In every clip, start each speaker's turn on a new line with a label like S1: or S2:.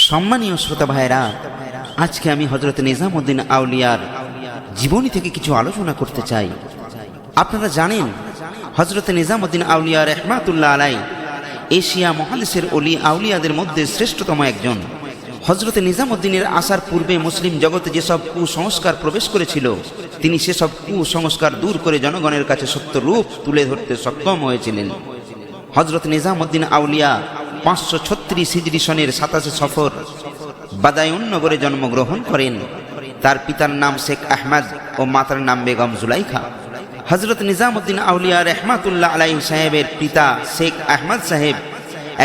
S1: সম্মানীয় শ্রোতা ভাইরা, আজকে আমি হযরত নিজামউদ্দিন আউলিয়ার জীবনী থেকে কিছু আলোচনা করতে চাই। আপনারা জানেন হযরত নিজামউদ্দিন আউলিয়া রাহমাতুল্লাহ আলাইহি এশিয়া মহাদেশের ওলি আউলিয়াদের মধ্যে শ্রেষ্ঠতম একজন। হযরত নিজামউদ্দিনের আসার পূর্বে মুসলিম জগতে যেসব কুসংস্কার প্রবেশ করেছিল, তিনি সেসব কুসংস্কার দূর করে জনগণের কাছে সত্য রূপ তুলে ধরতে সক্ষম হয়েছিলেন। হযরত নিজামউদ্দিন আউলিয়া 536 হিজরি সনের 27 সফর বাদায়ুন নগরে জন্মগ্রহণ করেন। তার পিতার নাম শেখ আহমদ ও মাতার নাম বেগম জুলাইখা। হযরত নিজামউদ্দিন আউলিয়া রাহমাতুল্লাহ আলাইহি সাহেবের পিতা শেখ আহমদ সাহেব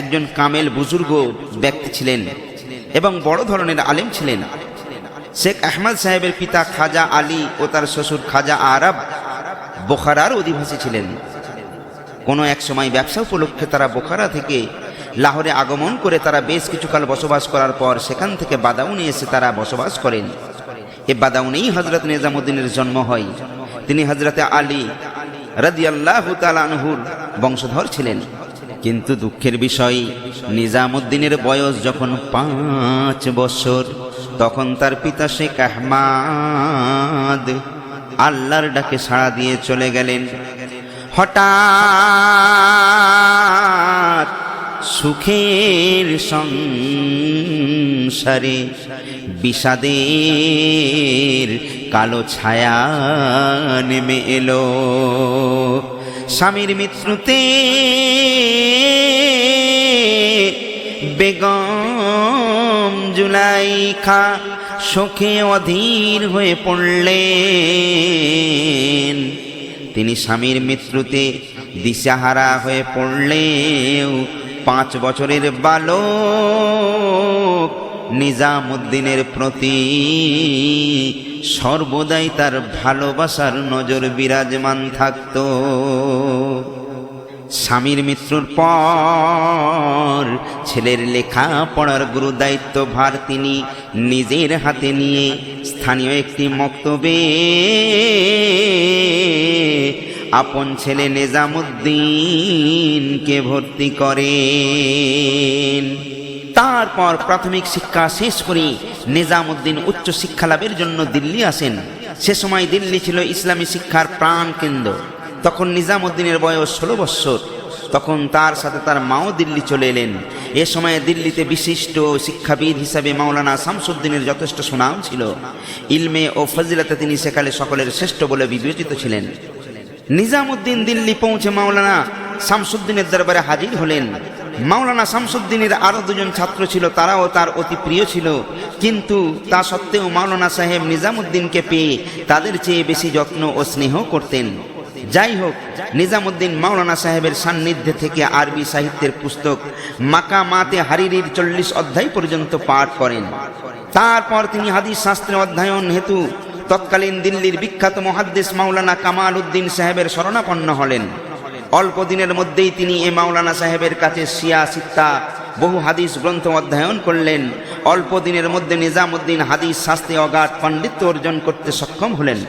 S1: একজন কামেল বুজুর্গ ব্যক্তি ছিলেন এবং বড় ধরনের আলেম ছিলেন। শেখ আহমদ সাহেবের পিতা খাজা আলী ও তার শ্বশুর খাজা আরব বোখারার অধিবাসী ছিলেন। কোনো এক সময় ব্যবসা উপলক্ষে তারা বোখারা থেকে লাহোরে আগমন করে তারা বেশ কিছুকাল বসবাস করার পর সেখান থেকে বাদাউনে এসে তারা বসবাস করেন। এ বাদাউনেই হযরত নিজামউদ্দিনের জন্ম হয়। তিনি হযরতে আলী রাদিয়াল্লাহু তাআলা আনহুর বংশধর ছিলেন। কিন্তু দুঃখের বিষয়, নিজামউদ্দিনের বয়স যখন 5 বছর, তখন তার পিতা শেখ আহমদ আল্লাহর ডাকে সাড়া দিয়ে চলে গেলেন। হঠাৎ সুখের সংসারে বিষাদের কালো ছায়া নেমে এলো। স্বামীর মৃত্যুতে বেগম জুলাইখা শোকে অধীর হয়ে পড়লেন। তিনি স্বামীর মৃত্যুতে দিশাহারা হয়ে পড়লেও 5 বছরের বালক নিজামউদ্দিনের প্রতি সর্বদাই তার ভালোবাসার নজর বিরাজমান থাকত। স্বামীর মৃত্যুর পর ছেলের লেখাপড়ার গুরু দায়িত্ব ভার তিনি নিজের হাতে নিয়ে স্থানীয় একটি মক্তবে আপন ছেলে নিজামউদ্দিনকে ভর্তি করেন। তারপর প্রাথমিক শিক্ষা শেষ করে নিজামউদ্দিন উচ্চ শিক্ষা লাভের জন্য দিল্লি আসেন। সে সময় দিল্লি ছিল ইসলামী শিক্ষার প্রাণ কেন্দ্র। তখন নিজামউদ্দিনের বয়স 16 বছর। তখন তার সাথে তার মাও দিল্লি চলে এলেন। এ সময়ে দিল্লিতে বিশিষ্ট শিক্ষাবিদ হিসাবে মাওলানা শামসুদ্দিনের যথেষ্ট সুনাম ছিল। ইলমে ও ফজিলতে তিনি সেকালে সকলের শ্রেষ্ঠ বলে বিবেচিত ছিলেন। নিজামউদ্দিন দিল্লি পৌঁছে মাওলানা শামসুদ্দিনের দরবারে হাজির হলেন। মাওলানা শামসুদ্দিনের আরও 2জন ছাত্র ছিল, তারাও তার অতি প্রিয় ছিল। কিন্তু তা সত্ত্বেও মাওলানা সাহেব নিজামউদ্দিনকে পেয়ে তাদের চেয়ে বেশি যত্ন ও স্নেহ করতেন। যাই হোক, নিজামউদ্দিন মাওলানা সাহেবের সান্নিধ্যে থেকে আরবি সাহিত্যের পুস্তক মাকামাতে হারিরির 40 অধ্যায় পর্যন্ত পাঠ করেন। তারপর তিনি হাদিস শাস্ত্রে অধ্যয়ন হেতু তৎকালীন দিল্লির বিখ্যাত মুহাদ্দিস মাওলানা কামাল উদ্দিন সাহেবের শরণাপন্ন হলেন। অল্প দিনের মধ্যেই তিনি এ মাওলানা সাহেবের কাছে শিয়া সিত্তা বহু হাদিস গ্রন্থ অধ্যয়ন করলেন। অল্প দিনের মধ্যে নিজামউদ্দিন হাদিস শাস্ত্রে অগাধ পাণ্ডিত্য অর্জন করতে সক্ষম হলেন।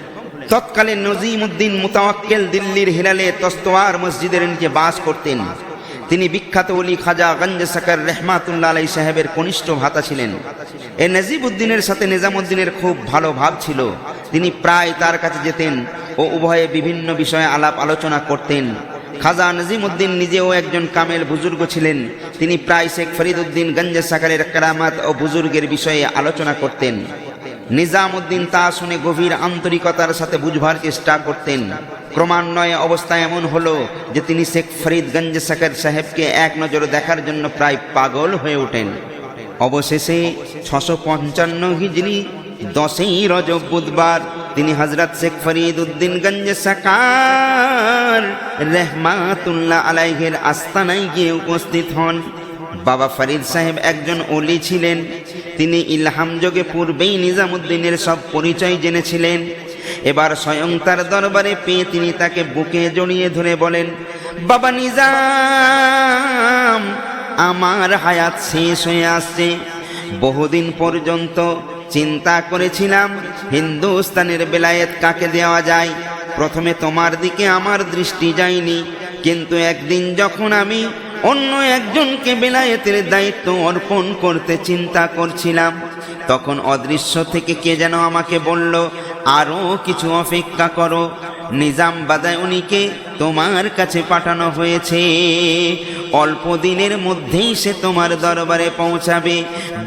S1: তৎকালীন নজিমউদ্দিন মুতাওয়াক্কেল দিল্লির হিলালে তস্তওয়ার মসজিদের নিচে বাস করতেন। তিনি বিখ্যাত ওলি খাজা গঞ্জ সাকার রাহমাতুল্লাহ আলাইহি সাহেবের কনিষ্ঠ ভ্রাতা ছিলেন। এ নজিবউদ্দিনের সাথে নিজামউদ্দিনের খুব ভালো ভাব ছিল। তিনি প্রায় তার কাছে যেতেন ও উভয়ে বিভিন্ন বিষয়ে আলাপ আলোচনা করতেন। খাজা নজিমউদ্দিন নিজেও একজন কামেল বুজুর্গ ছিলেন। তিনি প্রায় শেখ ফরিদউদ্দিন গঞ্জ সাকারের কেরামত ও বুজুর্গের বিষয়ে আলোচনা করতেন। নিজামউদ্দিন তা শুনে গভীর আন্তরিকতার সাথে বুঝবার চেষ্টা করতেন। ক্রমান্বয়ে অবস্থা এমন হলো যে তিনি শেখ ফরিদ গঞ্জ সাকার সাহেবকে এক নজরে দেখার জন্য প্রায় পাগল হয়ে ওঠেন। অবশেষে 655 হিজরি 10ই রজব বুধবার তিনি হযরত শেখ ফরিদ উদ্দিন গঞ্জ সাকার রাহমাতুল্লাহ আলাইহির আস্তানায় গিয়ে উপস্থিত হন। বাবা ফরিদ সাহেব একজন ওলি ছিলেন। তিনি ইলহাম যোগে পূর্বেই নিজামউদ্দিনের সব পরিচয় জেনেছিলেন। এবার স্বয়ং তার দরবারে পেয়ে তিনি তাকে বুকে জড়িয়ে ধরে বলেন, বাবা নিজাম, আমার হায়াত শেষ হয়ে আসছে। বহুদিন পর্যন্ত চিন্তা করেছিলাম হিন্দুস্তানের বেলায়েত কাকে দেওয়া যায়। প্রথমে তোমার দিকে আমার দৃষ্টি যায়নি, কিন্তু একদিন যখন আমি অন্য একজনকে বেলায়েতের দায়িত্ব অর্পণ করতে চিন্তা করছিলাম। তখন অদৃশ্য থেকে কে যেন আমাকে বলল, আরো কিছু অপেক্ষা করো, নিজাম বাদায়ুনিকে তোমার কাছে পাঠানো হয়েছে, অল্প দিনের মধ্যেই সে তোমার দরবারে পৌঁছাবে।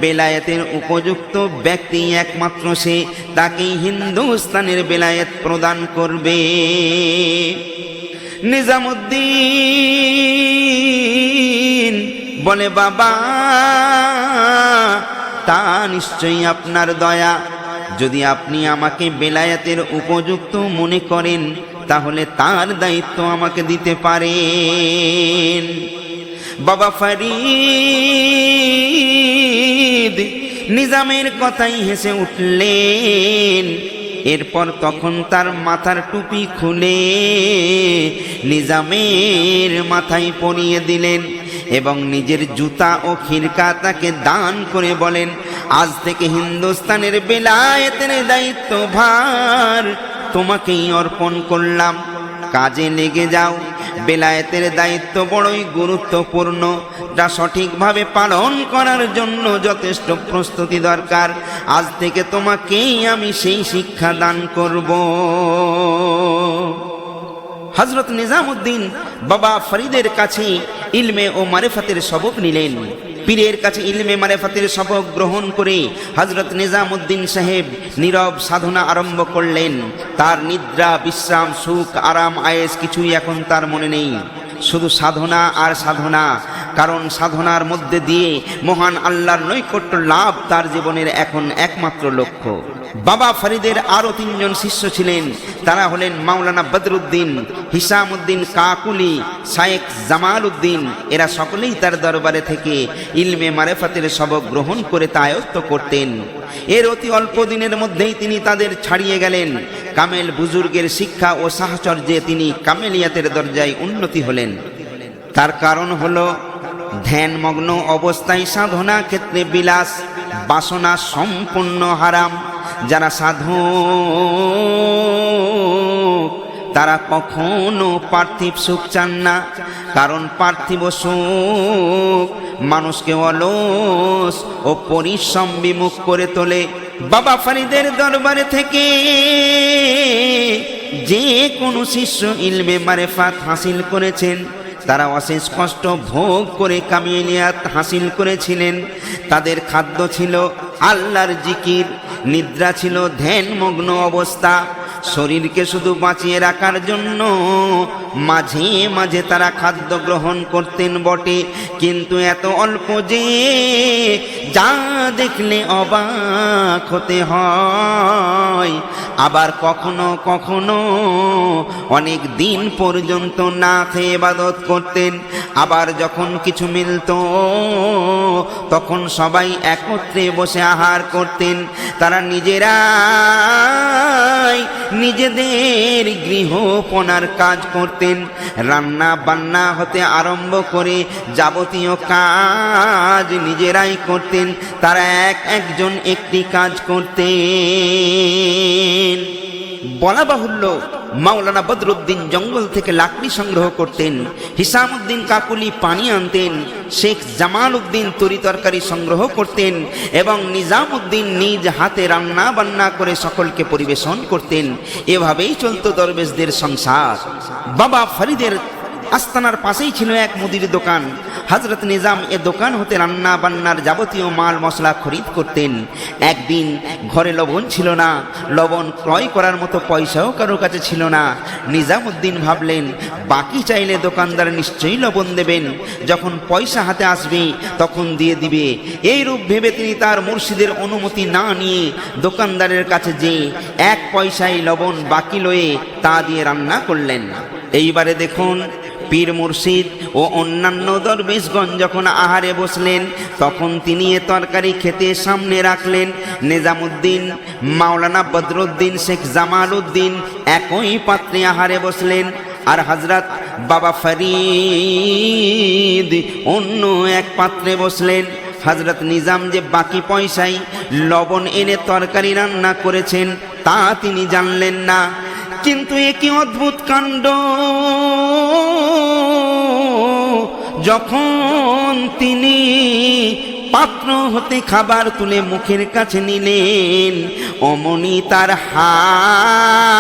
S1: বেলায়েতের উপযুক্ত ব্যক্তি একমাত্র সে, তাকেই হিন্দুস্তানের বেলায়েত প্রদান করবে। নিজামুদ্দিন বলে, বাবা, তা নিশ্চয়ই আপনার দয়া। যদি আপনি আমাকে বেলায়েতের উপযুক্ত মনে করেন তাহলে তার দায়িত্ব আমাকে দিতে পারেন। বাবা ফরিদ নিজামের কথাই হেসে উঠলেন। এরপর তখন তার মাথার টুপি খুলে নিজামের মাথায় পরিয়ে দিলেন এবং নিজের জুতা ও খিরকা তাকে দান করে বলেন, আজ থেকে হিন্দুস্তানের বেলায়েতের দায়িত্বভার তোমাকেই অর্পণ করলাম, কাজে লেগে যাও। বেলায়েতের দায়িত্ব বড়ই গুরুত্বপূর্ণ, যা সঠিকভাবে পালন করার জন্য যথেষ্ট প্রস্তুতি দরকার। আজ থেকে তোমাকেই আমি সেই শিক্ষা দান করব। হযরত নিজামুদ্দিন বাবা ফরিদের কাছে ইলমে ও মারিফাতের সবক নিলেন। পীরের কাছে ইলমে মারিফাতের সবক গ্রহণ করে হযরত নিজামুদ্দিন সাহেব নীরব সাধনা আরম্ভ করলেন। তার নিদ্রা, বিশ্রাম, সুখ, আরাম, আয়েশ কিছুই এখন তার মনে নেই, শুধু সাধনা আর সাধনা। কারণ সাধনার মধ্যে দিয়ে মহান আল্লাহর নৈকট্য লাভ তার জীবনের এখন একমাত্র লক্ষ্য। বাবা ফরিদের আরো 3 জন শিষ্য ছিলেন। তারা হলেন মাওলানা বদরুদ্দিন, হিসামউদ্দিন কাকুলি, শায়েখ জামাল উদ্দিন। এরা সকলেই তার দরবারে থেকে ইলমে মারিফাতের সবক গ্রহণ করে তা আয়ত্ত করতেন। এর অতি অল্প দিনের মধ্যেই তিনি তাদের ছাড়িয়ে গেলেন। কামেল বুজুর্গের শিক্ষা ও সাহচর্যে তিনি কামেলিয়াতের দরজায় উন্নতি হলেন। তার কারণ হলো ধ্যানমগ্ন অবস্থায় সাধনা ক্ষেত্রে বিলাস, বাসনা সম্পূর্ণ হারাম। যারা সাধু তারা কখনো পার্থিব সুখ চান না, কারণ পার্থিব সুখ মানুষকে অলস ও পরিশ্রম বিমুখ করে তোলে। বাবা ফরিদের দরবারে থেকে যে কোনো শিষ্য ইলমে মারিফাত হাসিল করেছেন তারা অশেষ কষ্ট ভোগ করে কামিলিয়াত হাসিল করেছিলেন। তাদের খাদ্য ছিল আল্লাহর জিকির, নিদ্রা ছিল ধ্যানমগ্ন অবস্থা। শরীরকে শুধু বাঁচিয়ে রাখার জন্য মাঝে মাঝে তারা খাদ্য গ্রহণ করতেন বটে, কিন্তু এত অল্প যে যা দেখলে অবাক হতে হয়। আবার কখনো কখনো অনেক দিন পর্যন্ত না খেয়ে ইবাদত করতেন। আবার যখন কিছু মিলত তখন সবাই একত্রে বসে আহার করতেন। তারা নিজেরাই নিজেদের গৃহপনার কাজ করতেন। রান্না বান্না হতে আরম্ভ করে যাবতীয় কাজ নিজেরাই করতেন। তারা একজন একটি কাজ করতেন। বলা বাহুল্য মাওলানা বদরুদ্দিন জঙ্গল থেকে লাকড়ি সংগ্রহ করতেন, হিসামউদ্দিন কাকুলি পানি আনতেন, শেখ জামাল উদ্দিন তরি তরকারি সংগ্রহ করতেন এবং নিজামউদ্দিন নিজ হাতে রান্না বান্না করে সকলকে পরিবেশন করতেন। এভাবেই চলত দরবেশদের সংসার। বাবা ফরিদের আস্তানার পাশেই ছিল এক মুদির দোকান। হযরত নিজাম এ দোকান হতে রান্না বান্নার যাবতীয় মাল মশলা খরিদ করতেন। একদিন ঘরে লবণ ছিল না, লবণ ক্রয় করার মতো পয়সাও কারো কাছে ছিল না। নিজামউদ্দিন ভাবলেন, বাকি চাইলে দোকানদার নিশ্চয়ই লবণ দেবেন, যখন পয়সা হাতে আসবে তখন দিয়ে দিবে। এই রূপ ভেবে তিনি তার মুর্শিদের অনুমতি না নিয়ে দোকানদারের কাছে যে 1 পয়সায় লবণ বাকি লয়ে তা দিয়ে রান্না করলেন। এইবারে দেখুন, পীর মুর্শিদ ও অন্যান্য দরবেশগণ যখন আহারে বসলেন তখন তিনি এ তরকারি খেতে সামনে রাখলেন। নিজামউদ্দিন, মাওলানা বদরুদ্দিন, শেখ জামাল উদ্দিন একই পাত্রে আহারে বসলেন, আর হযরত বাবা ফরিদ অন্য এক পাত্রে বসলেন। হযরত নিজাম যে বাকি পয়সায় লবণ এনে তরকারি রান্না করেছেন তা তিনি জানলেন না। কিন্তু এ কি অদ্ভুত কাণ্ড! যখন তিনি পাত্র হতে খাবার তুলে মুখের কাছে নিলেন, অমনি তার হাত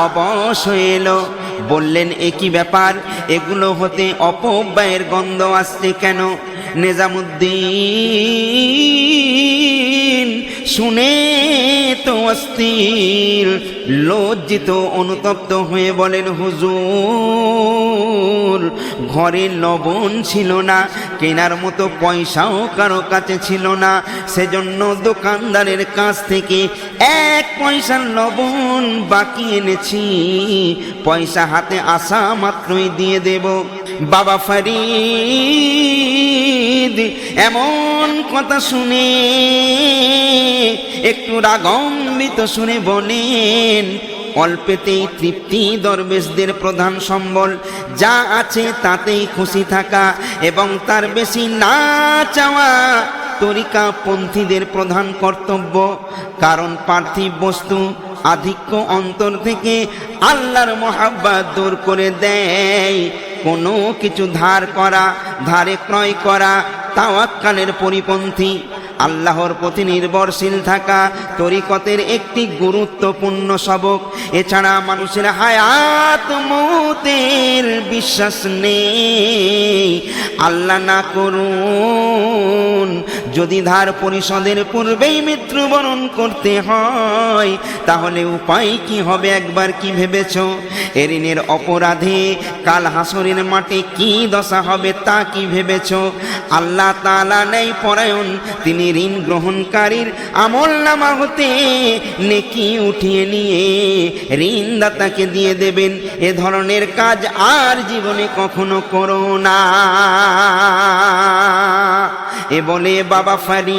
S1: অবশ হয়ে এলো। বললেন, এ কি ব্যাপার? এগুলো হতে অপব্যয়ের গন্ধ আসছে কেন? নিজামুদ্দিন শুনে তো অস্থির, লজ্জিত অনুতপ্ত হয়ে বলেন, হুজুর, ঘরে লবণ ছিল না, কেনার মতো পয়সাও কারো কাছে ছিল না, সেজন্য দোকানদারের কাছ থেকে 1 পয়সার লবণ বাকি এনেছি, পয়সা হাতে আসা মাত্রই দিয়ে দেব। বাবা ফরিদ এমন কথা শুনে একটু রাগান্বিত শুনে বলেন, অল্পেতেই তৃপ্তি দরবেশদের প্রধান সম্বল, যা আছে তাতেই খুশি থাকা এবং তার বেশি না চাওয়া তরিকাপন্থীদের প্রধান কর্তব্য। কারণ পার্থিব বস্তু আধিক্য অন্তর থেকে আল্লাহর মহাব্বত দূর করে দেয়। কোনো কিছু ধার করা, ধারে ক্রয় করা তাওয়াক্কালের পরিপন্থী। আল্লাহর প্রতি নির্ভরশীল থাকা তরিকতের একটি গুরুত্বপূর্ণ সবক। এছাড়া মানুষের হায়াত মৌতের বিশ্বাস নেই। আল্লাহ না করুন যদি ধার পরিশোধের পূর্বেই মৃত্যুবরণ করতে হয়, তাহলে উপায় কি হবে একবার কি ভেবেছ? এ ঋণের অপরাধে কাল হাসরের মাঠে কি দশা হবে তা কি ভেবেছ? আল্লাহ তাআলা নেই পরায়ণ, তিনি ঋণ গ্রহণকারীর আমলনামা হতে নেকি উঠিয়ে নিয়ে ঋণদাতাকে দিয়ে দেবেন। এ ধরনের কাজ আর জীবনে কখনো করো না। এ বলে বাবা ফরিদ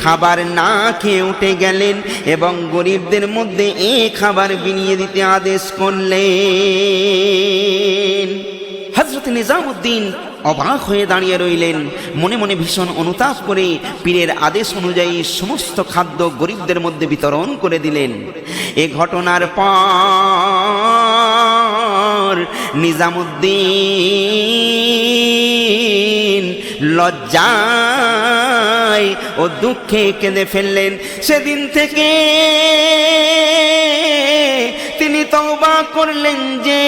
S1: খাবার না খেয়ে উঠে গেলেন এবং গরিবদের মধ্যে এ খাবার বিলিয়ে দিতে আদেশ করলেন। হযরত নিজামুদ্দিন অবাক হয়ে দাঁড়িয়ে রইলেন, মনে মনে ভীষণ অনুতাপ করে পীরের আদেশ অনুযায়ী সমস্ত খাদ্য গরিবদের মধ্যে বিতরণ করে দিলেন। এ ঘটনার পর নিজামুদ্দিন লজ্জায় ও দুঃখে কেঁদে ফেললেন। সেদিন থেকে তিনি তওবা করলেন যে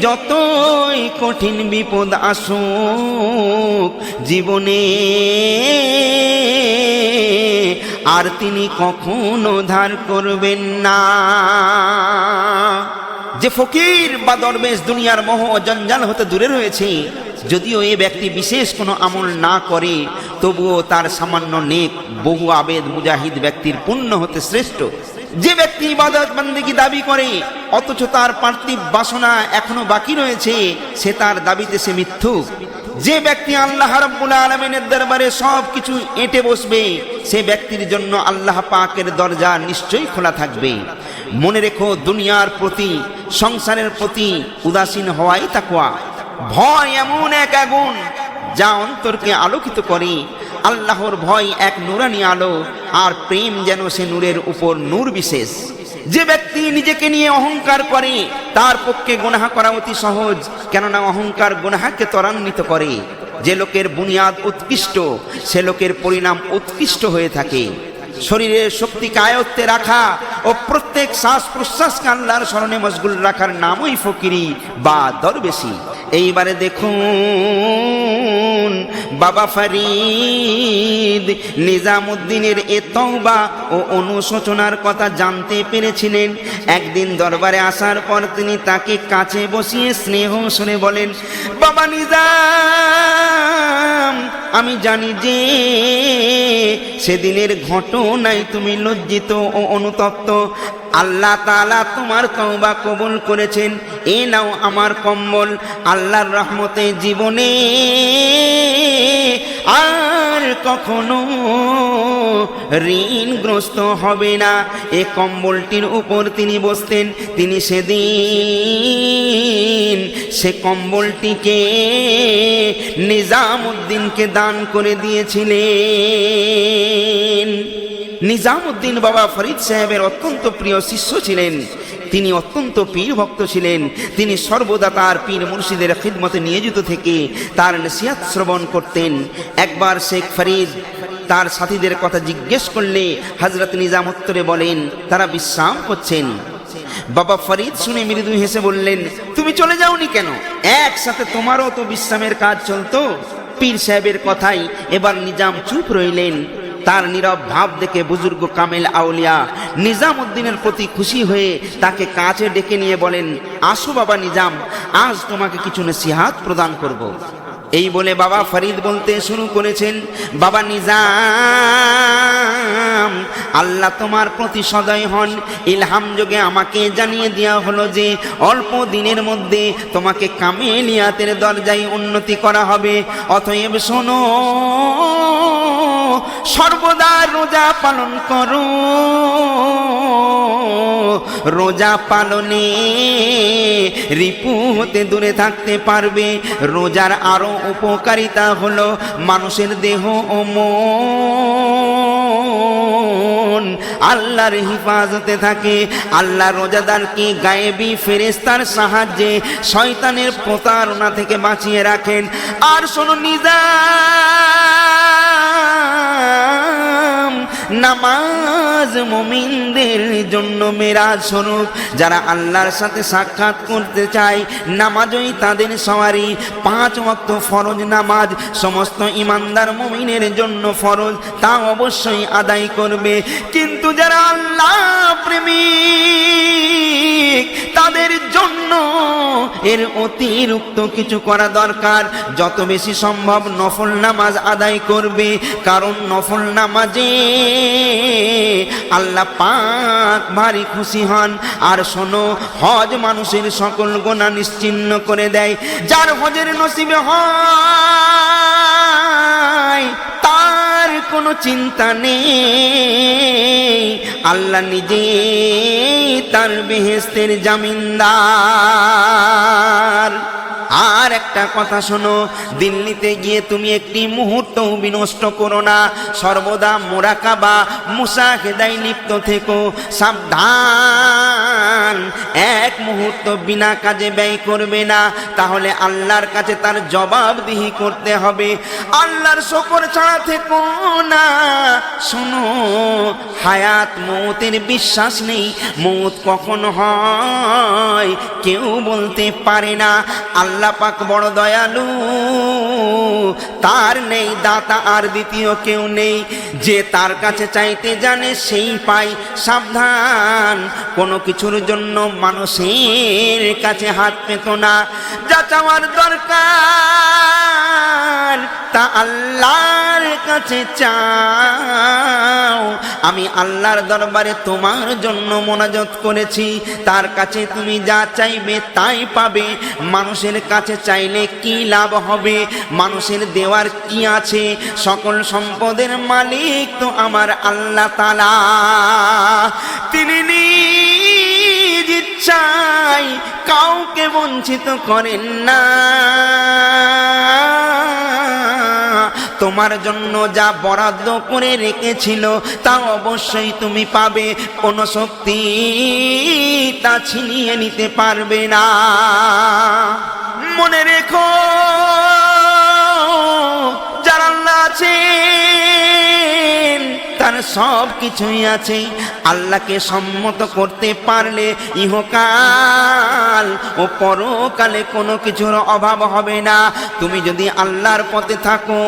S1: যতই কঠিন বিপদ আসুক জীবনে, আর তিনি কখনো ধার করবেন না। যে ফকির বা দরবেশ দুনিয়ার মোহ ও জঞ্জাল হতে দূরে রয়েছে, যদিও এ ব্যক্তি বিশেষ কোনো আমল না করে, তবুও তার সামান্য নেক বহু আবেদ মুজাহিদ ব্যক্তির পুণ্য হতে শ্রেষ্ঠ। যে ব্যক্তি ইবাদত বন্দেগী দাবি করে অথচ তার পার্থিব বাসনা এখনো বাকি রয়েছে, সে তার দাবিতে সে মিথ্যুক। যে ব্যক্তি আল্লাহ রাব্বুল আলামিনের দরবারে সব কিছু এঁটে বসবে, সে ব্যক্তির জন্য আল্লাহ পাকের দরজা নিশ্চয়ই খোলা থাকবে। মনে রেখো, দুনিয়ার প্রতি, সংসারের প্রতি উদাসীন হওয়াই তাকওয়া। ভয় এমন এক আগুন যা অন্তরকে আলোকিত করে। আল্লাহর ভয় এক নূরানি আলো, আর প্রেম যেন সে নূরের উপর নূর বিশেষ। যে ব্যক্তি নিজেকে নিয়ে অহংকার করে, তার পক্ষে গুনাহ করা অতি সহজ, কেননা অহংকার গুনাহকে ত্বরান্বিত করে। যে লোকের বুনিয়াদ উৎকৃষ্ট, সে লোকের পরিণাম উৎকৃষ্ট হয়ে থাকে। শরীরের শক্তিকে আয়ত্তে রাখা ও প্রত্যেক শ্বাস প্রশ্বাসকে আল্লাহর স্মরণে মশগুল রাখার নামই ফকিরি বা দরবেশি। এইবারে দেখুন, বাবা ফরিদ নিজামুদ্দিনের এ তওবা ও অনুশোচনার কথা জানতে পেরেছিলেন। একদিন দরবারে আসার পর তিনি তাকে কাছে বসিয়ে স্নেহ শুনে বলেন, বাবা নিজাম, আমি জানি যে সেদিনের ঘটনায় তুমি লজ্জিত ও অনুতপ্ত। আল্লাহ তাআলা তোমার তওবা কবুল করেছেন। এ নাও আমার কম্বল। আল্লাহর রহমতে জীবনে আর কখনো ঋণগ্রস্ত হবে না। এ কম্বলটির উপর তিনি বসতেন। তিনি সেদিন সে কম্বলটিকে নিজামুদ্দিনকে দান করে দিয়েছিলেন। নিজামউদ্দিন বাবা ফরিদ সাহেবের অত্যন্ত প্রিয় শিষ্য ছিলেন। তিনি অত্যন্ত পীর ভক্ত ছিলেন। তিনি সর্বদা তার পীর মুর্শিদের খিদমতে নিয়োজিত থেকে তার নসিহত শ্রবণ করতেন। একবার শেখ ফরিদ তার সাথীদের কথা জিজ্ঞেস করলে হযরত নিজাম উত্তরে বলেন, তারা বিশ্রাম করছেন। বাবা ফরিদ শুনে মৃদু হেসে বললেন, তুমি চলে যাওনি কেন? একসাথে তোমারও তো বিশ্রামের কাজ চলতো। পীর সাহেবের কথাই এবার নিজাম চুপ রইলেন। তার নীরব ভাব দেখে বুজুর্গ কামেল আউলিয়া নিজামউদ্দিনের প্রতি খুশি হয়ে তাকে কাছে ডেকে নিয়ে বলেন, আসো বাবা নিজাম, আজ তোমাকে কিছু নসিহত প্রদান করব। এই বলে বাবা ফরিদ বলতে শুরু করেছেন, বাবা নিজাম, আল্লাহ তোমার প্রতি সদয় হন। ইলহাম যোগে আমাকে জানিয়ে দেওয়া হলো যে অল্প দিনের মধ্যে তোমাকে কামেলিয়াতের দরজায় উন্নতি করা হবে। অতএব শোনো, সর্বদা রোজা পালন করো। রোজা পালনে রিপু হতে দূরে থাকতে পারবে। রোজার আরো উপকারিতা হলো মানুষের দেহ ও মন আল্লাহর হিফাজতে থাকে। আল্লাহ রোজাদারকে গায়েবী ফেরেশতার সাহায্যে শয়তানের প্রতারণা থেকে বাঁচিয়ে রাখেন। আর শোনো নিজাম, নামাজ মুমিনদের জন্য মেরাজ স্বরূপ। যারা আল্লাহর সাথে সাক্ষাৎ করতে চায়, নামাজই তাদের সওয়ারি। 5 ওয়াক্ত ফরজ নামাজ সমস্ত ইমানদার মুমিনের জন্য ফরজ, তা অবশ্যই আদায় করবে। কিন্তু যারা আল্লাহ প্রেমিক, তাদের জন্য এর অতিরিক্ত কিছু করা দরকার। যত বেশি সম্ভব নফল নামাজ আদায় করবে, কারণ নফল নামাজে আল্লাহ পাক ভারী খুশি হন। আর শোনো, হজ মানুষের সকল গুনাহ নিশ্চিহ্ন করে দেয়। যার হজের নসিবে হয় তার কোনো চিন্তা নেই, আল্লাহ নিজে তার বেহেশতের জামিনদার। আর একটা কথা শোনো, দিল্লিতে গিয়ে তুমি একটি মুহূর্ত বিনষ্ট করো না। সর্বদা মুরাকাবা মুশাহেদায় লিপ্ত থেকো। সাবধান, এক মুহূর্ত বিনা কাজে ব্যয় করবে না, তাহলে আল্লাহর কাছে তার জবাবদিহি করতে হবে। আল্লাহর শুকর ছাড়া থেকো না। শোনো, হায়াত মৌতের বিশ্বাস নেই। মৌত কখন হয় কেউ বলতে পারে না। আল্লাহ পাক বড় দয়ালু, তার নেই দাতা আর দ্বিতীয় কেউ নেই। যে তার কাছে চাইতে জানে সেই পায়। সাবধান, কোনো কিছুর জন্য মানুষের কাছে হাত পেত না। যা চাওয়ার দরকার তা আল্লাহর কাছে চাও। আমি আল্লাহর দরবারে তোমার জন্য মোনাজাত করেছি, তার কাছে তুমি যা চাইবে তাই পাবে। মানুষের কাছে চাইলে কি লাভ হবে? মানুষের দেওয়ার কি আছে? সকল সম্পদের মালিক তো আমার আল্লাহ তাআলা। তিনি নিজ ইচ্ছায় কাউকে বঞ্চিত করেন না। তোমার জন্য যা বরাদ্দ করে রেখেছিল তা অবশ্যই তুমি পাবে। কোনো শক্তি তা ছিনিয়ে নিতে পারবে না। মনে রেখো, যার আল্লাহ আছেন তার সব কিছুই আছে। আল্লাহকে সম্মত করতে পারলে ইহকাল ও পরকালে কোনো কিছুর অভাব হবে না। তুমি যদি আল্লাহর পথে থাকো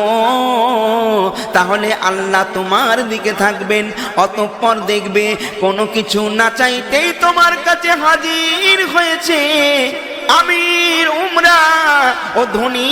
S1: তাহলে আল্লাহ তোমার দিকে থাকবেন। অতঃপর দেখবে কোনো কিছু না চাইতেই তোমার কাছে হাজির হয়েছে। আমির উমরা ও ধনী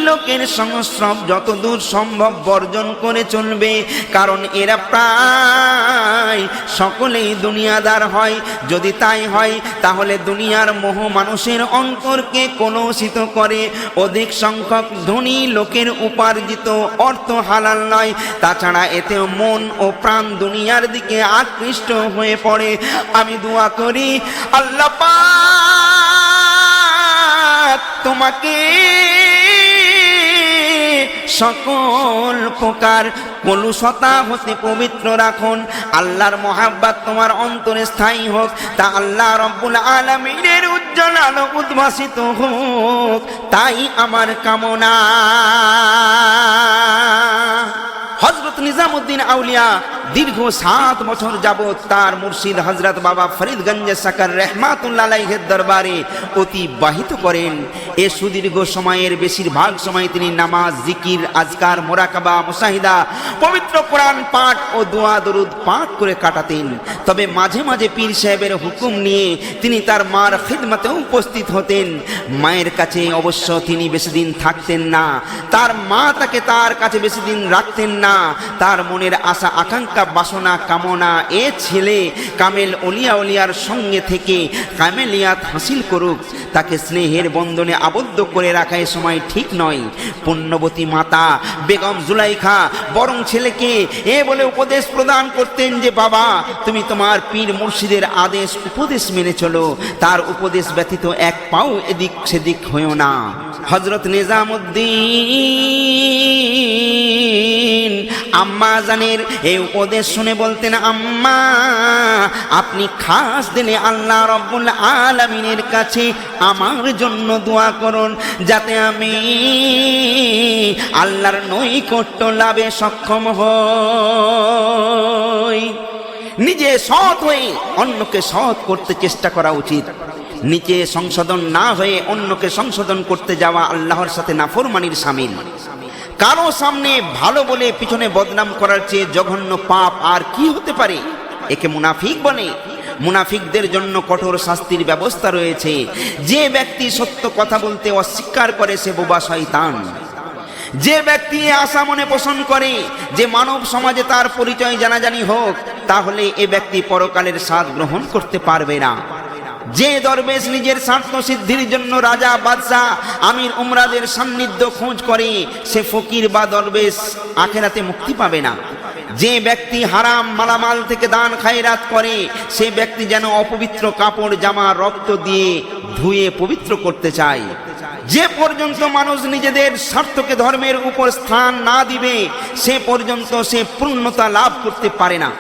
S1: লোকের সংস্রব যতদূর সম্ভব বর্জন করে চলবে, কারণ এরা প্রায় সকলেই দুনিয়াদার হয়। যদি তাই হয় তাহলে দুনিয়ার মোহ মানুষের অন্তরকে কলুষিত করে। অধিক সংখ্যক ধনী লোকের উপার্জিত অর্থ হালাল নয়, তাছাড়া এতে মন ও প্রাণ দুনিয়ার দিকে আকৃষ্ট হয়ে পড়ে। আমি দোয়া করি আল্লাহ পাক তোমাকে সকল প্রকার কলুষতা হতে পবিত্র রাখুন। আল্লাহর মহাব্বত তোমার অন্তরে স্থায়ী হোক, তা আল্লাহ রব্বুল আলামিনের উজ্জ্বল আলো উদ্ভাসিত হোক, তাই আমার কামনা। হযরত নিজামুদ্দিন আউলিয়া দীর্ঘ 7 বছর যাবৎ তার মুর্শিদ হযরত বাবা ফরিদগঞ্জ সাকার রহমাতুল্লাহ আলাইহির দরবারে অতিবাহিত করেন। এ সুদীর্ঘ সময়ের বেশিরভাগ সময় তিনি নামাজ, জিকির, আজকার, মোরাকাবা, মুসাহিদা, পবিত্র কোরআন পাঠ ও দোয়া দরুদ পাঠ করে কাটাতেন। তবে মাঝে মাঝে পীর সাহেবের হুকুম নিয়ে তিনি তার মার খিদমতে উপস্থিত হতেন। মায়ের কাছে অবশ্য তিনি বেশি দিন থাকতেন না, তার মা তাকে তার কাছে বেশি দিন রাখতেন না। তার মনের আশা, আকাঙ্ক্ষা, বাসনা, কামনা এ ছেলে কামেল ওলিয়ার সঙ্গে থেকে কামেলিয়াত হাসিল করুক, তাকে স্নেহের বন্ধনে আবদ্ধ করে রাখা এ সময় ঠিক নয়। পুণ্যবতী মাতা বেগম জুলাইখা বরং ছেলেকে এ বলে উপদেশ প্রদান করতেন যে বাবা, তুমি তোমার পীর মুর্শিদের আদেশ উপদেশ মেনে চলো, তার উপদেশ ব্যতীত এক পাও এদিক সেদিক হইও না। হযরত নিজামুদ্দিন আম্মা জানের এই উপদেশ শুনে বলতেন, আম্মা আপনি খাস দিনে আল্লাহ রব্বুল আলামিনের কাছে আমার জন্য দোয়া করুন, যাতে আমি আল্লাহর নৈকট্য লাভে সক্ষম হই। নিজে সৎ হয়ে অন্যকে সৎ করতে চেষ্টা করা উচিত। নিজে সংশোধন না হয়ে অন্যকে সংশোধন করতে যাওয়া আল্লাহর সাথে নাফরমানির শামিল। কারো সামনে ভালো বলে পিছনে বদনাম করার চেয়ে জঘন্য পাপ আর কি হতে পারে? একে মুনাফিক বলে। মুনাফিকদের জন্য কঠোর শাস্তির ব্যবস্থা রয়েছে। যে ব্যক্তি সত্য কথা বলতে অস্বীকার করে সে বোবা শয়তান। যে ব্যক্তি আশা মনে পোষণ করে যে মানব সমাজে তার পরিচয় জানাজানি হোক, তাহলে এ ব্যক্তি পরকালের স্বাদ গ্রহণ করতে পারবে না। যে দরবেশ নিজের স্বার্থ সিদ্ধির জন্য রাজা, বাদশাহ, আমির উমরাদের সান্নিধ্য খোঁজ করে, সে ফকির বা দরবেশ আখেরাতে মুক্তি পাবে না। যে ব্যক্তি হারাম মালামাল থেকে দান খায়রাত করে, সে ব্যক্তি যেন অপবিত্র কাপড় জামা রক্ত দিয়ে ধুয়ে পবিত্র করতে চায়। যে পর্যন্ত মানুষ নিজেদের স্বার্থকে ধর্মের উপর স্থান না দিবে, সে পর্যন্ত সে পূর্ণতা লাভ করতে পারে না।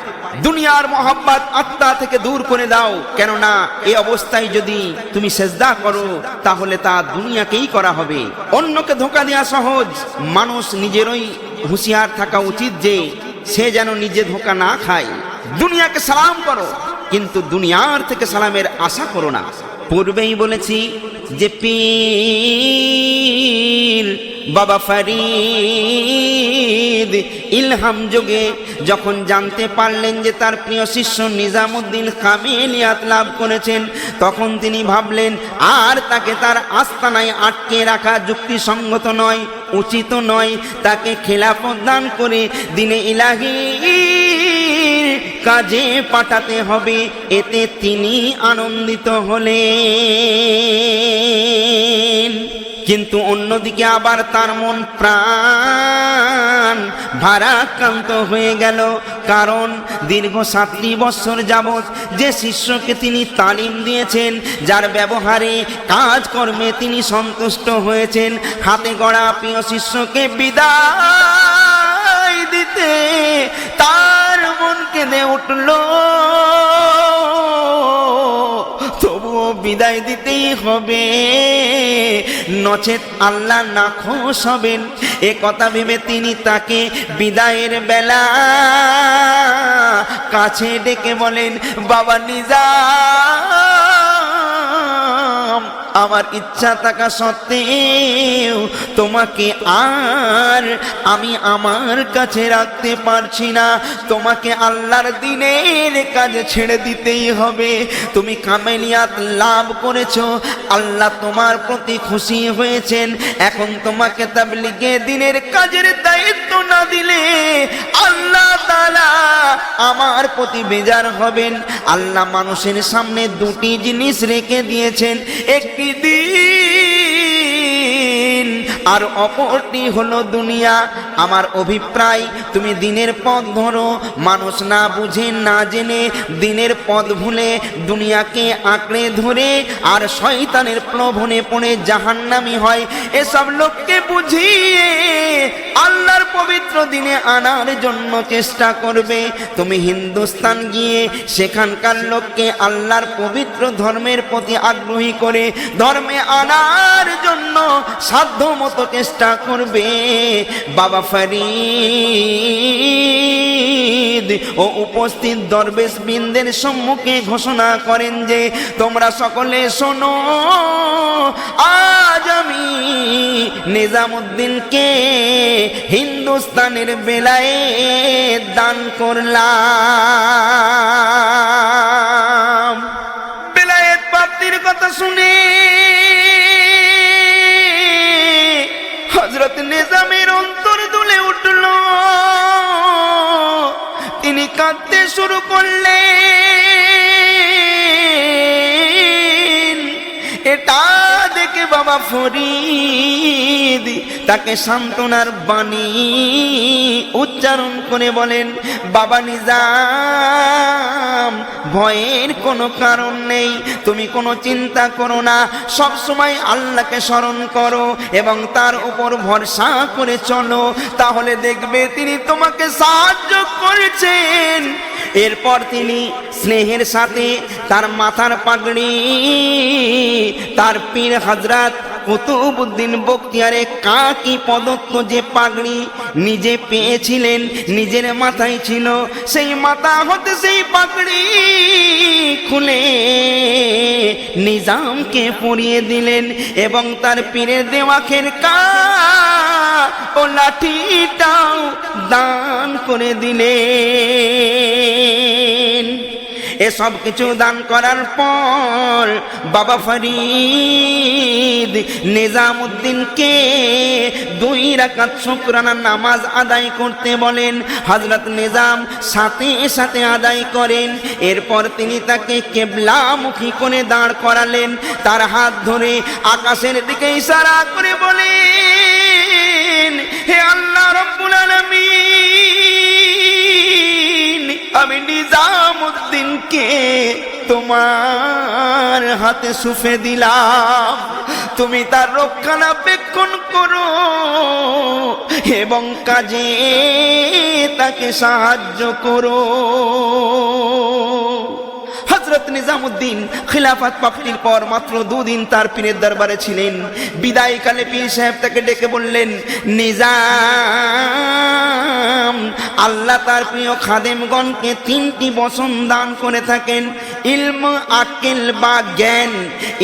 S1: দুনিয়ার মহব্বত আত্মা থেকে দূর করে দাও, কেননা এই অবস্থায় যদি তুমি সেজদা করো তাহলে তা দুনিয়াকেই করা হবে। অন্যকে ধোঁকা দেওয়া সহজ, মানুষ নিজেরই হুঁশিয়ার থাকা উচিত যে সে যেন নিজে ধোঁকা না খায়। দুনিয়াকে সালাম করো, কিন্তু দুনিয়ার থেকে সালামের আশা করো না। পূর্বেই বলেছি যে পীর বাবা ফরিদ ইলহাম যোগে যখন জানতে পারলেন যে তার প্রিয় শিষ্য নিজামুদ্দিন কামেলিয়াত লাভ করেছেন, তখন তিনি ভাবলেন আর তাকে তার আস্তানায় আটকে রাখা যুক্তিসঙ্গত নয়, উচিত নয়। তাকে খেলাফত দান করে দিনে ইলাহির কাজে পাঠাতে হবে। এতে তিনি আনন্দিত হলেন। কিন্তু অন্যদিকে আবার তার মন প্রাণ ভারাক্রান্ত হয়ে গেল, কারণ দীর্ঘ 7 বছর যাবৎ যে শিষ্যকে তিনি তালিম দিয়েছেন, যার ব্যবহারে কাজকর্মে তিনি সন্তুষ্ট হয়েছেন, হাতে গড়া প্রিয় শিষ্যকে বিদায় দিতে তার মন কেঁদে উঠল। তবুও বিদায় দিতেই হবে, নচেত আল্লাহ নাখোশ হবেন। এ কথা ভেবে তিনি তাকে বিদায়ের বেলা কাছে ডেকে বলেন, বাবা নিজাম, আমার ইচ্ছা থাকা সত্ত্বেও তোমাকে আর আমি আমার কাছে রাখতে পারছি না। তোমাকে আল্লাহর দ্বীনের কাজে ছেড়ে দিতেই হবে। তুমি কামেলিয়াত লাভ করেছো, আল্লাহ তোমার প্রতি খুশি হয়েছেন। এখন তোমাকে তাবলীগে দ্বীনের কাজের দায়িত্ব না দিলে আল্লাহ তাআলা আমার প্রতি বেজার হবেন। আল্লাহ মানুষের সামনে 2টি জিনিস রেখে দিয়েছেন, একটি দিন আর অপরটি হলো দুনিয়া। আমার অভিপ্রায় তুমি দিনের পথ ধরো। মানুষ না বুঝে না জেনে দিনের পথ ভুলে দুনিয়াকে আঁকড়ে ধরে আর শয়তানের প্রলোভনে পড়ে জাহান্নামী হয়। এসব লোককে বুঝিয়ে আল্লাহ পবিত্র দিনে আনার জন্য চেষ্টা করবে। তুমি হিন্দুস্তান গিয়ে সেখানকার লোককে আল্লাহর পবিত্র ধর্মের প্রতি আগ্রহী করে ধর্মে আনার জন্য সাধ্যমতো চেষ্টা করবে। বাবা ফরিদ ও উপস্থিত দরবেশ বৃন্দের সম্মুখে ঘোষণা করেন যে তোমরা সকলে শোনো, আজ আমি নিজামুদ্দিনকে হিন্দুস্তানের বেলায় দান করলাম। বেলায়েত প্রাপ্তির কথা শুনে হযরত নিজামের অন্তর দুলে উঠল। তিনি কাঁদতে শুরু করলেন। এটা দেখে বাবা ফরিদ তাকে সান্ত্বনার বাণী উচ্চারণ করে বলেন, বাবা নিজাম, ভয়ের কোনো কারণ নেই, তুমি কোনো চিন্তা করো না, সব সময় আল্লাহকে স্মরণ করো এবং তার উপর ভরসা করে চলো, তাহলে দেখবে তিনি তোমাকে সাহায্য করেছেন। এরপর তিনি স্নেহের সাথে তার মাথার পাগড়ি তার পীর হযরত কুতুবউদ্দিন বখতিয়ারে কাকি প্রদত্ত যে পাগড়ি নিজে পেয়েছিলেন, নিজের মাথায় ছিল, সেই মাথা হতে সেই পাগড়ি খুলে নিজামকে পরিয়ে দিলেন এবং তার পীরের দেওয়া খেরকা ও লাঠিটাও দান করে দিলেন। এসব কিছু দান করার পর বাবা ফরিদ নিজামুদ্দিনকে 2 রাকাত শুকরানা নামাজ আদায় করতে বলেন। হযরত নিজাম সাথে সাথে আদায় করেন। এরপর তিনি তাকে কিবলামুখী করে দাঁড় করালেন। তার হাত ধরে আকাশের দিকে ইশারা করে বলেন, হে আল্লাহ রাব্বুল আলামিন, আমি নিজামুদ্দিনকে তোমার হাতে সুফে দিলাম, তুমি তার রক্ষণাবেক্ষণ করো এবং কাজে তাকে সাহায্য করো। হযরত নিজামুদ্দিন খিলাফত প্রাপ্তির পর মাত্র 2 দিন তার পীরের দরবারে ছিলেন। বিদায়কালে পীর সাহেব তাকে ডেকে বললেন, নিজাম, আল্লাহ তার প্রিয় খাদেমগণকে 3টি বচন দান করে থাকেন, ইলম, আকিল বা জ্ঞান,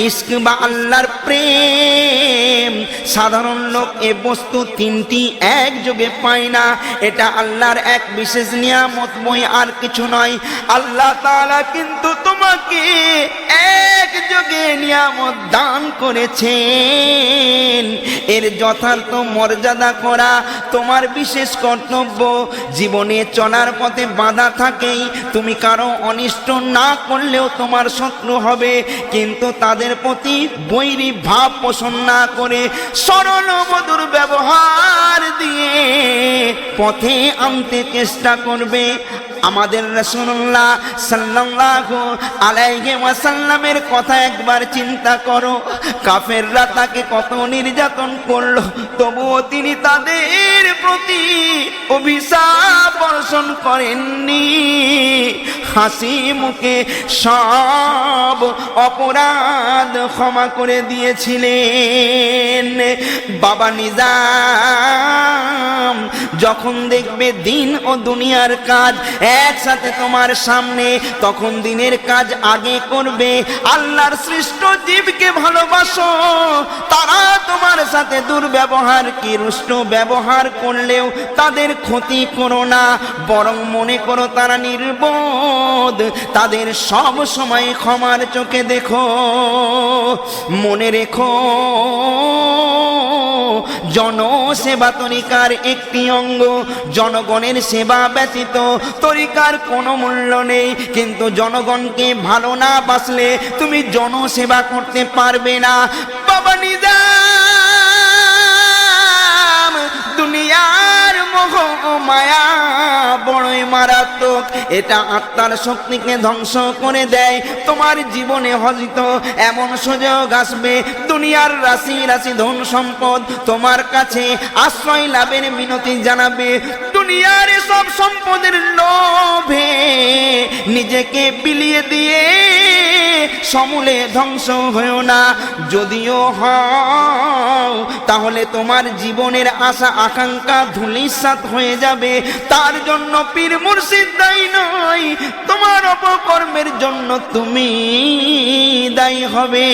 S1: ইশক বা আল্লাহর প্রেম। সাধারণ লোক এ বস্তু 3টি একযোগে পায় না। এটা আল্লাহর এক বিশেষ নিয়ামত, বই আর কিছু নয়। আল্লাহ তাআলা কিন্তু তোমাকে একযোগে নিয়ামত দান করেছেন। এর যথার্থ মর্যাদা করা তোমার বিশেষ কর্তব্য। জীবনে চলার পথে বাধা থাকেই, তুমি কারো অনিষ্ট না করলেও তোমার শত্রু হবে, কিন্তু তাদের প্রতি বৈরী ভাব পোষণ না করে সরল মধুর ব্যবহার দিয়ে পথে আনতে চেষ্টা করবে। আমাদের রাসূলুল্লাহ সাল্লাল্লাহু আলাইহি ওয়াসাল্লামের কথা একবার চিন্তা করো। কাফেররা তাকে কত নির্যাতন করলো, তবুও তিনি তাদের প্রতি অভিশাপ বর্ষণ করেননি। হাসি মুখে সব অপরাধ ক্ষমা করে দিয়েছিলেন। বাবা নিজাম, যখন দেখবে দিন ও দুনিয়ার কাজ একসাথে তোমার সামনে, তখন দিনের কাজ আগে করবে। আল্লাহর সৃষ্ট জীবকে ভালোবাসো, তারা তোমার সাথে দুর্ব্যবহার কি রুষ্ট ব্যবহার করলেও তাদের ক্ষতি করো না, বরং মনে করো তারা নির্বোধ, তাদের সব সময় ক্ষমার চোখে দেখো। মনে রেখো, জনসেবা তরিকার একটি অঙ্গ। জনগণের সেবা ব্যতীত তরিকার কোনো মূল্য নেই, কিন্তু জনগণকে ভালো না বাসলে তুমি জনসেবা করতে পারবে না। বাবা নিজাম দুনিয়ার মোহ মায়া বড়ই মারাত্মক, এটা আত্মার শক্তিকে ধ্বংস করে দেয়। তোমার জীবনে হয়তো এমন সুযোগ আসবে, দুনিয়ার রাশি রাশি ধন সম্পদ তোমার কাছে আশ্রয় লাভের মিনতি জানাবে। দুনিয়ার সব সম্পদের লোভে নিজেকে বিলিয়ে দিয়ে সমূলে ধ্বংস হয়েও না। যদিও হও তাহলে তোমার জীবনের আশা আকাঙ্ক্ষা ধূলিসাৎ হয়ে যাবে। তার জন্য পীর মুর্শিদ দায়ী নয়, তোমার অপকর্মের জন্য তুমি দায়ী হবে।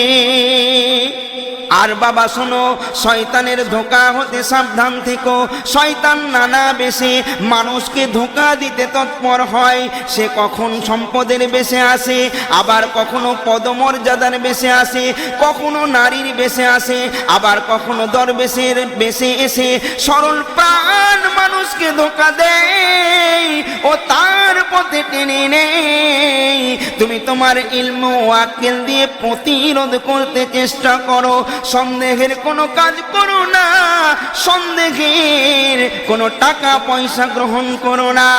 S1: আর বাবা শোনো, শয়তানের ধোঁকা হতে সাবধান থেকো। শয়তান নানা বেশে মানুষকে ধোঁকা দিতে তৎপর হয়। সে কখন সম্পদের বেশে আসে, আবার কখনো পদমর্যাদার বেশে আসে, কখনো নারীর বেশে আসে, আবার কখনো দরবেশের বেশে এসে সরল প্রাণ মানুষকে ধোঁকা দেয় ও তার পথে টেনে নেয়। তুমি তোমার ইলম ও আক্কেল দিয়ে প্রতিরোধ করতে চেষ্টা করো। সন্দেহের কোনো কাজ করো না, সন্দেহের কোনো টাকা পয়সা গ্রহণ করো না।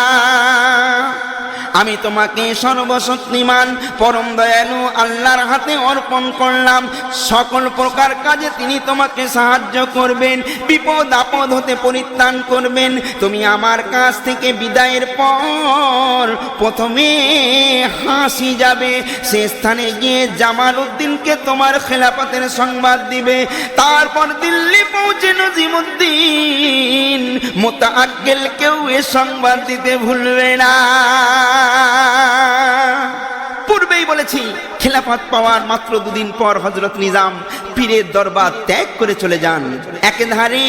S1: আমি তোমাকে সর্বশক্তিমান পরম দয়ালু আল্লাহর হাতে অর্পণ করলাম। সকল প্রকার কাজে তিনি তোমাকে সাহায্য করবেন, বিপদ আপদ হতে পরিত্রাণ করবেন। তুমি আমার কাছ থেকে বিদায়ের পর প্রথমে হাসি যাবে, সে স্থানে গিয়ে জামাল উদ্দিনকে তোমার খেলাফতের সংবাদ দিবে। তারপর দিল্লি পৌঁছে নজিমুদ্দিন মোতাআক্কেলকেও এ সংবাদ দিতে ভুলবে না। পূর্বেই বলেছি, খেলাফত পাওয়ার মাত্র 2 দিন পর হযরত নিজাম পীরের দরবার ত্যাগ করে চলে যান। একেধারে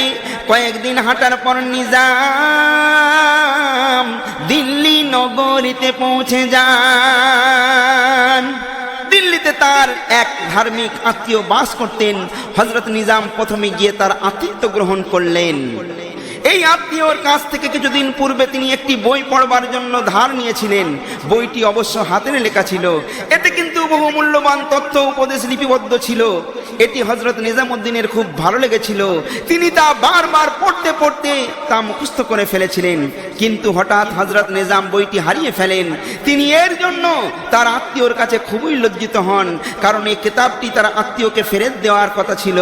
S1: কয়েকদিন হাঁটার পর নিজাম দিল্লি নগরীতে পৌঁছে যান। দিল্লিতে তার এক ধার্মিক আত্মীয় বাস করতেন। হযরত নিজাম প্রথমে গিয়ে তার আতিথ্য গ্রহণ করলেন। এই আত্মীয়র কাছ থেকে কিছুদিন পূর্বে তিনি একটি বই পড়বার জন্য ধার নিয়েছিলেন। বইটি অবশ্য হাতের লেখা ছিল, এতে কিন্তু বহু মূল্যবান তথ্য উপদেশ লিপিবদ্ধ ছিল। এটি হযরত নিজামউদ্দিনের খুব ভালো লেগেছিল। তিনি তা বারবার পড়তে পড়তে তা মুখস্থ করে ফেলেছিলেন। কিন্তু হঠাৎ হযরত নিজাম বইটি হারিয়ে ফেলেন। তিনি এর জন্য তার আত্মীয়র কাছে খুবই লজ্জিত হন, কারণ এই কিতাবটি তার আত্মীয়কে ফেরত দেওয়ার কথা ছিল।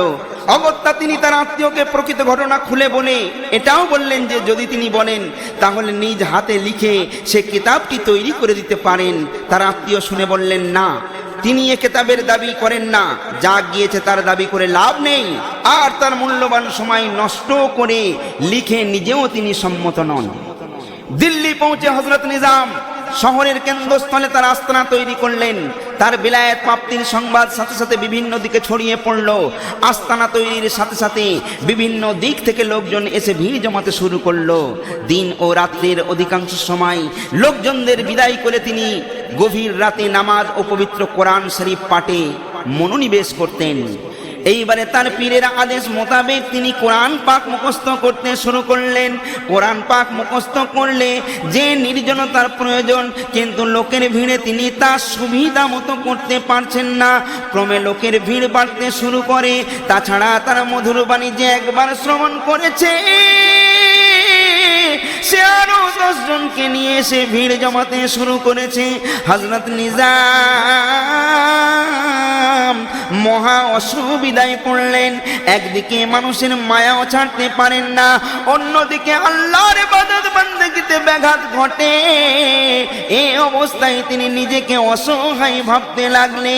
S1: অগত্যা তিনি তার আত্মীয়কে প্রকৃত ঘটনা খুলে বলে এটাও বললেন যে যদি তিনি বলেন তাহলে নিজ হাতে লিখে সে কিতাবটি তৈরি করে দিতে পারেন। তার আত্মীয় শুনে বললেন না, তিনি এ কিতাবের দাবি করেন না, যা গিয়েছে তার দাবি করে লাভ নেই, আর তার মূল্যবান সময় নষ্ট করে লিখে নিজেও তিনি সম্মত নন। দিল্লি পৌঁছে হযরত নিজাম শহরের কেন্দ্রস্থলে তার আস্তানা তৈরি করলেন। তার বিলায়াত প্রাপ্তির সংবাদ সাথে সাথে বিভিন্ন দিকে ছড়িয়ে পড়ল। আস্তানা তৈরির সাথে সাথে বিভিন্ন দিক থেকে লোকজন এসে ভিড় জমাতে শুরু করলো। দিন ও রাত্রির অধিকাংশ সময় লোকজনদের বিদায় করে তিনি গভীর রাতে নামাজ ও পবিত্র কোরআন শরীফ পাঠে মনোনিবেশ করতেন। এইবারে তার পীরের আদেশ মোতাবেক তিনি কোরআন পাক মুখস্থ করতে শুরু করলেন। কোরআন পাক মুখস্থ করলে যে নির্জনতার প্রয়োজন, কিন্তু লোকের ভিড়ে তিনি তা সুবিধা মতো করতে পারছেন না। ক্রমে লোকের ভিড় বাড়তে শুরু করে। তাছাড়া তার মধুর বাণী যে একবার শ্রবণ করেছে, সে আরো 10 জনকে নিয়ে এসে ভিড় জমাতে শুরু করেছে। হযরত নিজাম মহা অসুবিধায় পড়লেন। একদিকে মানুষের মায়াও ছাড়তে পারেন না, অন্যদিকে আল্লাহর ইবাদত বান্দেগিতে ব্যাঘাত ঘটে। এই অবস্থায় তিনি নিজেকে অসহায় ভাবতে লাগলেন।